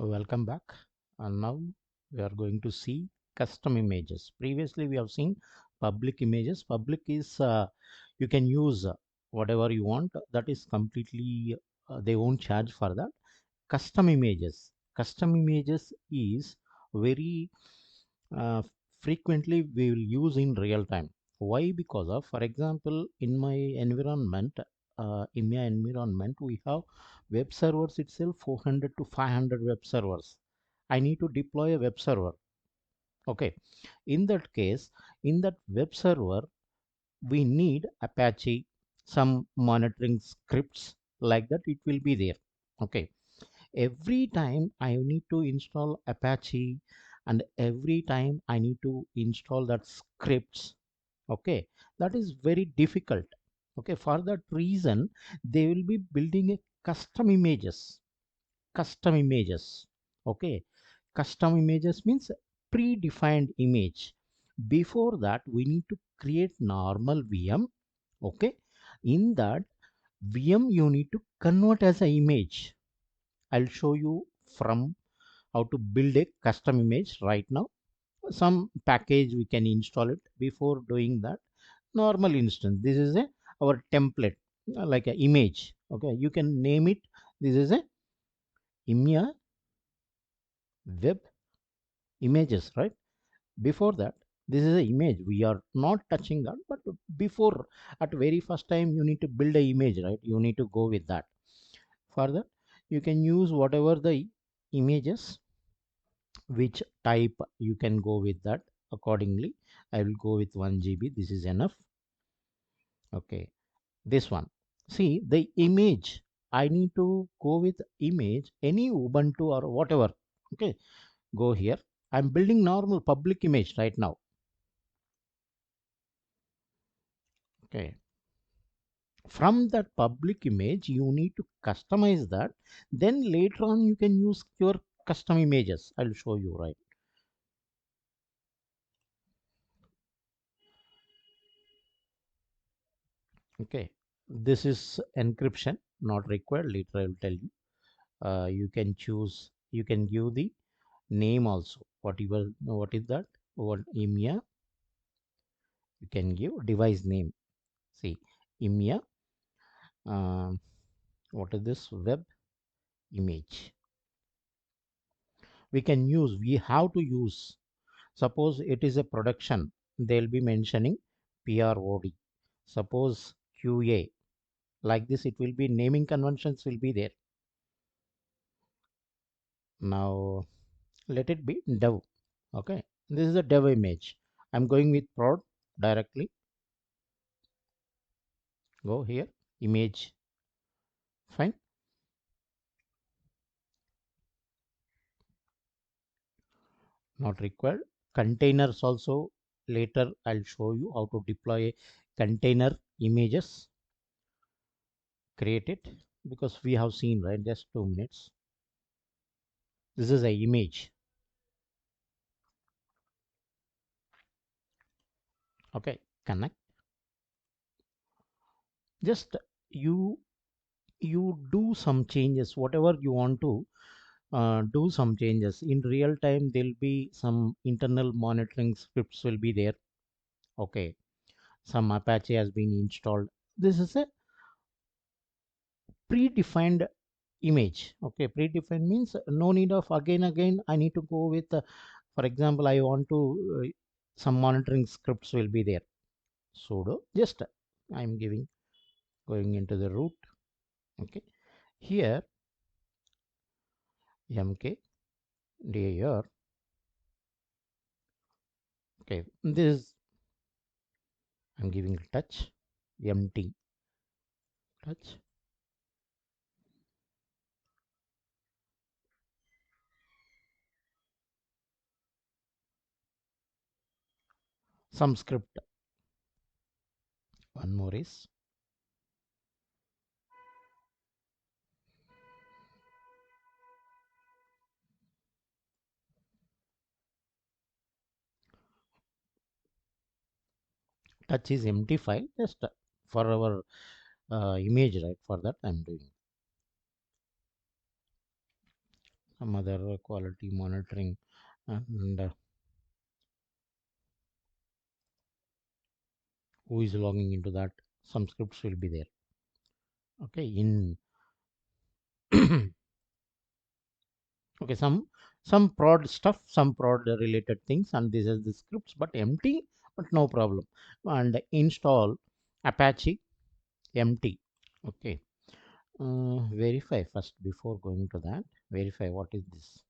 Welcome back. And now we are going to see custom images. Previously, we have seen public images. Public is you can use whatever you want. That is completely they won't charge for that. Custom images. Custom images is very uh, frequently we will use in real time. Why? Because of, for example, in my environment, we have web servers itself 400 to 500 web servers. I need to deploy a web server. Okay, in that case, in that web server, we need Apache, some monitoring scripts like that. It will be there. Okay, every time I need to install Apache and every time I need to install that scripts. Okay, that is very difficult. Okay, for that reason they will be building a custom images. Custom images. Okay, custom images means predefined image. Before that we need to create normal VM. Okay, in that VM you need to convert as an image. I'll show you from how to build a custom image right now. Some package we can install it. Before doing that, normal instance, this is a our template, like a image. Okay, you can name it. This is a IMIA web images, right? Before that, this is a image. We are not touching that, but before, at very first time you need to build a image, right? You need to go with that. For that you can use whatever the images, which type you can go with that accordingly. I will go with 1 GB. This is enough. Okay, this one. See the image. I need to go with image, any Ubuntu or whatever. Okay, go here. I'm building normal public image right now. Okay, from that public image you need to customize that. Then later on you can use your custom images. I'll show you, right? Okay, this is encryption, not required. Later I will tell you. You can choose, you can give the name also. What is that? What IMIA? You can give device name. See, IMIA. Um, what is this? Web image. We can use. We have to use. Suppose it is a production. They'll be mentioning PROD. Suppose QA. Like this, it will be naming conventions will be there. Now let it be dev. Okay, this is a dev image. I'm going with prod directly. Go here, image. Fine, not required. Containers also, later I'll show you how to deploy container images. Create it, because we have seen, right? Just 2 minutes. This is a image. Okay, connect. Just you you do some changes, whatever you want to do some changes in real time. There'll be some internal monitoring scripts will be there. Okay, some Apache has been installed. This is a predefined image. Okay, predefined means no need of again I need to go with for example, I want to some monitoring scripts will be there. Sudo, just I'm giving, going into the root. Okay, here mk dir. Okay, this I'm giving touch mt touch some script. One more is touch is empty file, just for our image, right? For that I'm doing. some other quality monitoring, and who is logging into that, some scripts will be there. Okay, in okay, some prod stuff, some prod related things, and this is the scripts, but empty, but no problem. And install Apache empty. Okay, verify first before going to that. Verify what is this.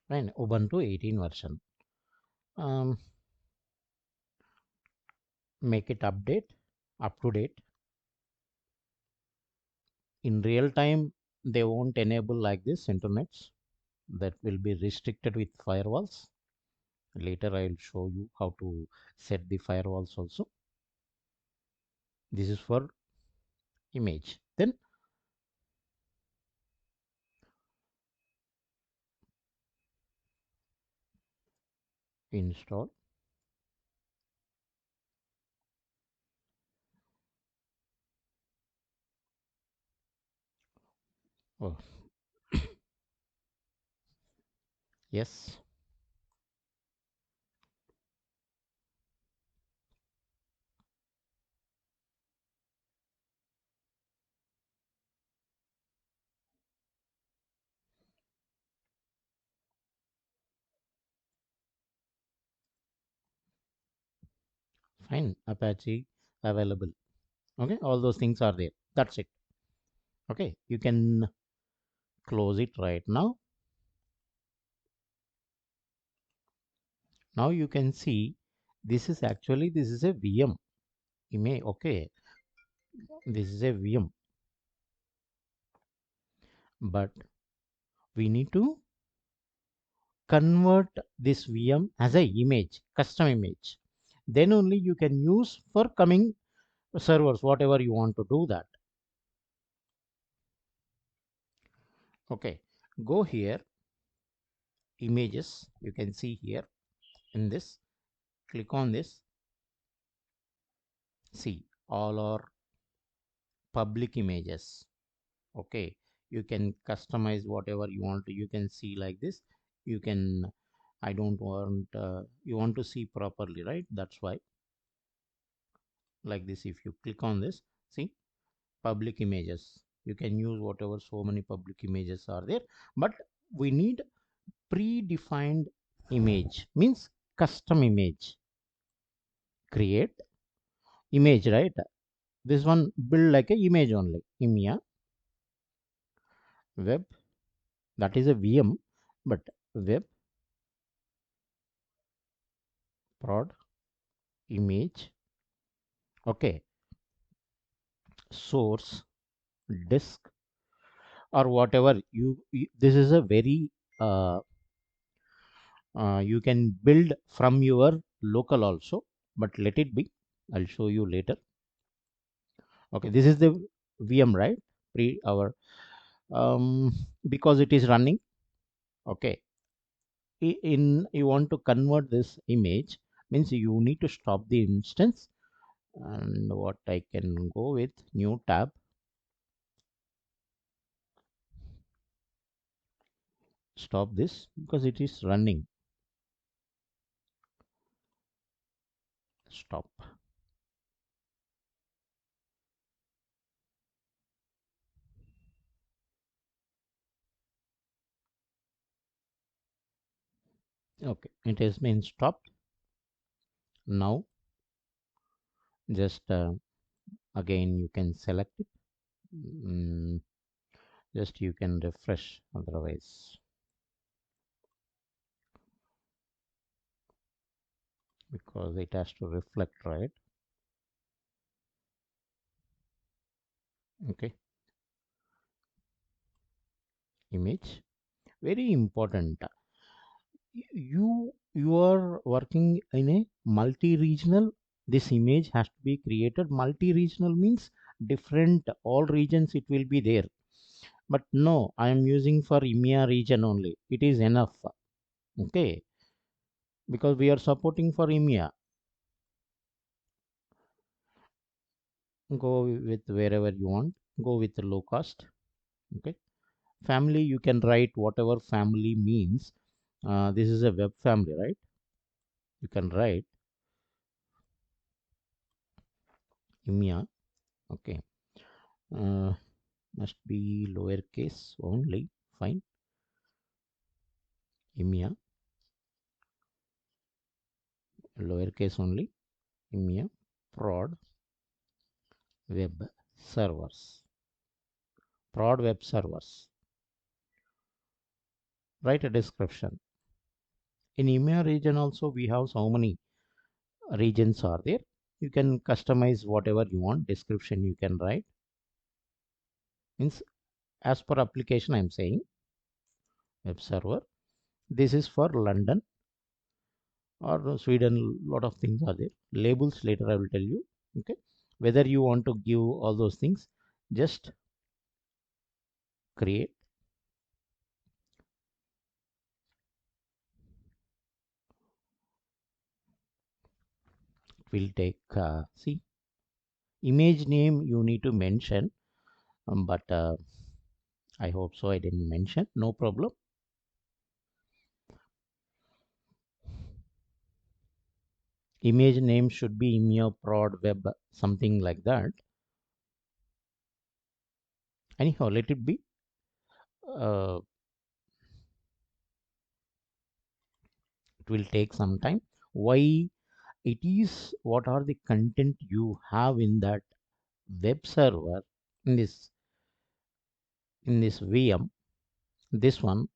Fine, Ubuntu 18 version. um, Make it update, up to date. In real time they won't enable like this internets, that will be restricted with firewalls. Later I will show you how to set the firewalls also. This is for image. Then install. Oh, yes, fine. Apache available. Okay, all those things are there. That's it. Okay, you can close it right now. Now you can see this is actually, this is a VM image. Okay, this is a VM, but we need to convert this VM as a image, custom image. Then only you can use for coming servers, whatever you want to do that. Okay, go here, images. You can see here in this. Click on this. See, all are public images. Okay, you can customize whatever you want to. You can see like this. You can. I don't want. You want to see properly, right? That's why. Like this, if you click on this, see, public images. You can use whatever, so many public images are there, but we need predefined image, means custom image. Create image, right? This one build like a image only. IMEA web, that is a VM, but web prod image. Okay, source disk or whatever you this is a very uh, you can build from your local also, but let it be. I'll show you later. Okay, this is the VM, right? Pre our because it is running. Okay, in you want to convert this image, means you need to stop the instance. And what I can go with, new tab, stop this because it is running. Stop. Okay, it has been stopped. Now just again you can select it. mm, just you can refresh, otherwise, because it has to reflect, right? Okay, image, very important. You are working in a multi-regional. This image has to be created multi-regional, means different, all regions it will be there. But no, I am using for EMEA region only, it is enough. Okay, because we are supporting for EMEA. Go with wherever you want, go with the low cost. Okay, family, you can write whatever family means. This is a web family, right? You can write EMEA. Okay, uh, must be lowercase only. Fine. EMEA, lowercase only. EMEA prod web servers. Prod web servers. Write a description. In EMEA region also we have so many regions are there. You can customize whatever you want. Description you can write. Means as per application I'm saying web server. This is for London or Sweden. Lot of things are there. Labels later I will tell you. Okay. Whether you want to give all those things, just create. It will take see image name you need to mention, but I hope so I didn't mention. No problem. Image name should be EMEA prod web something like that. Anyhow, let it be. Uh, it will take some time. Why it is? What are the content you have in that web server in this VM? This one.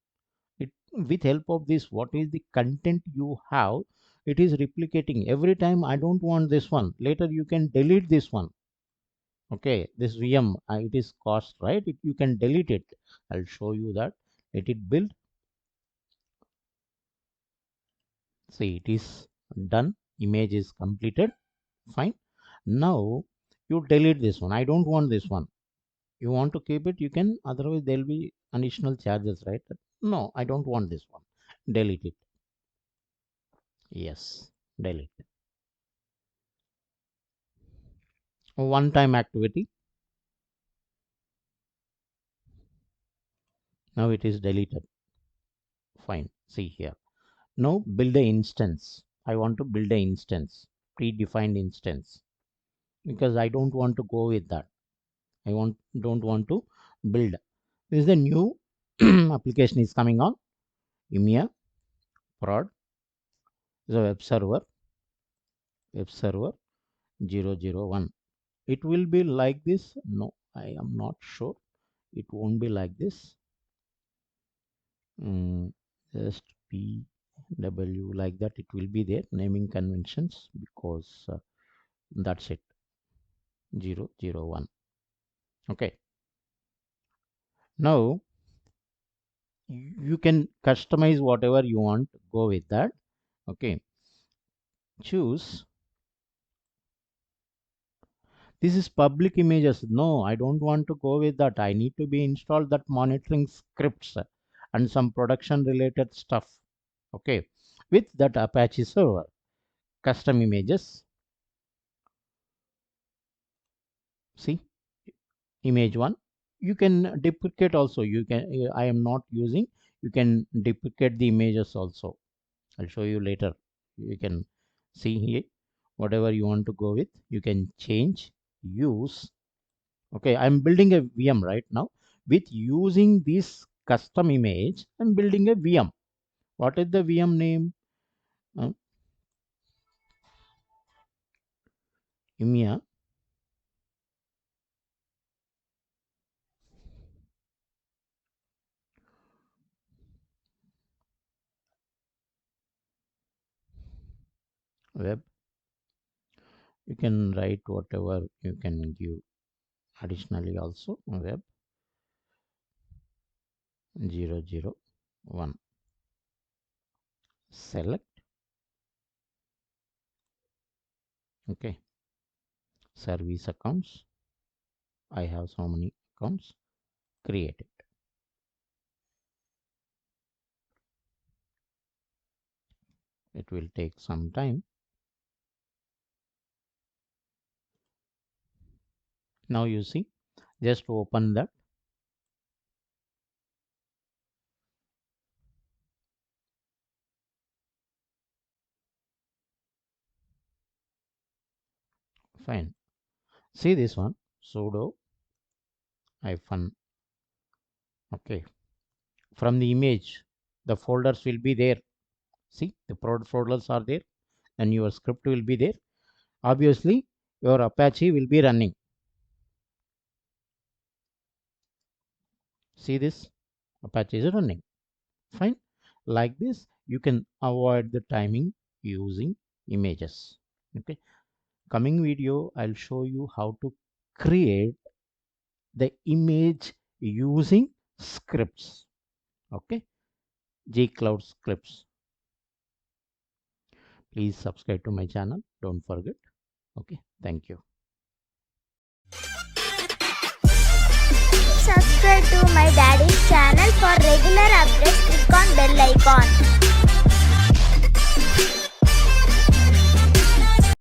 It with help of this, what is the content you have? It is replicating every time. I don't want this one. Later you can delete this one. Okay, this VM it is cost, right? You can delete it. I'll show you that. Let it build. See, it is done. Image is completed. Fine. Now you delete this one. I don't want this one. You want to keep it, you can. Otherwise, there will be additional charges, right? No, I don't want this one. Delete it. Yes, delete. One time activity. Now it is deleted. Fine. See here. Now build a instance. I want to build an instance, predefined instance, because I don't want to go with that. I don't want to build. This is the new application is coming on. EMEA prod is a web server 001. It will be like this. No, I am not sure. It won't be like this. Just PW like that. It will be there. Naming conventions, because that's it. 001. Okay. Now you can customize whatever you want. Go with that. Okay. Choose. This is public images. No, I don't want to go with that. I need to be installed that monitoring scripts and some production related stuff. Okay. With that Apache server. Custom images. See, image one. You can duplicate also. You can. I am not using. You can duplicate the images also. I'll show you later. You can see here whatever you want to go with. You can change, use. Okay, I'm building a VM right now. With using this custom image, I'm building a VM. What is the VM name? Uh, EMEA web. You can write whatever you can give additionally also. Web 001. Select. Okay. Service accounts. I have so many accounts. Create it. It will take some time. Now you see, just open that. Fine. See this one, sudo hyphen. Okay, from the image the folders will be there. See, the folders are there and your script will be there. Obviously your Apache will be running. See this, Apache is running. Fine. Like this you can avoid the timing using images. Okay, coming video I'll show you how to create the image using scripts. Okay, G Cloud scripts. Please subscribe to my channel, don't forget. Okay, thank you. Subscribe to my daddy's channel for regular updates. Click on bell icon.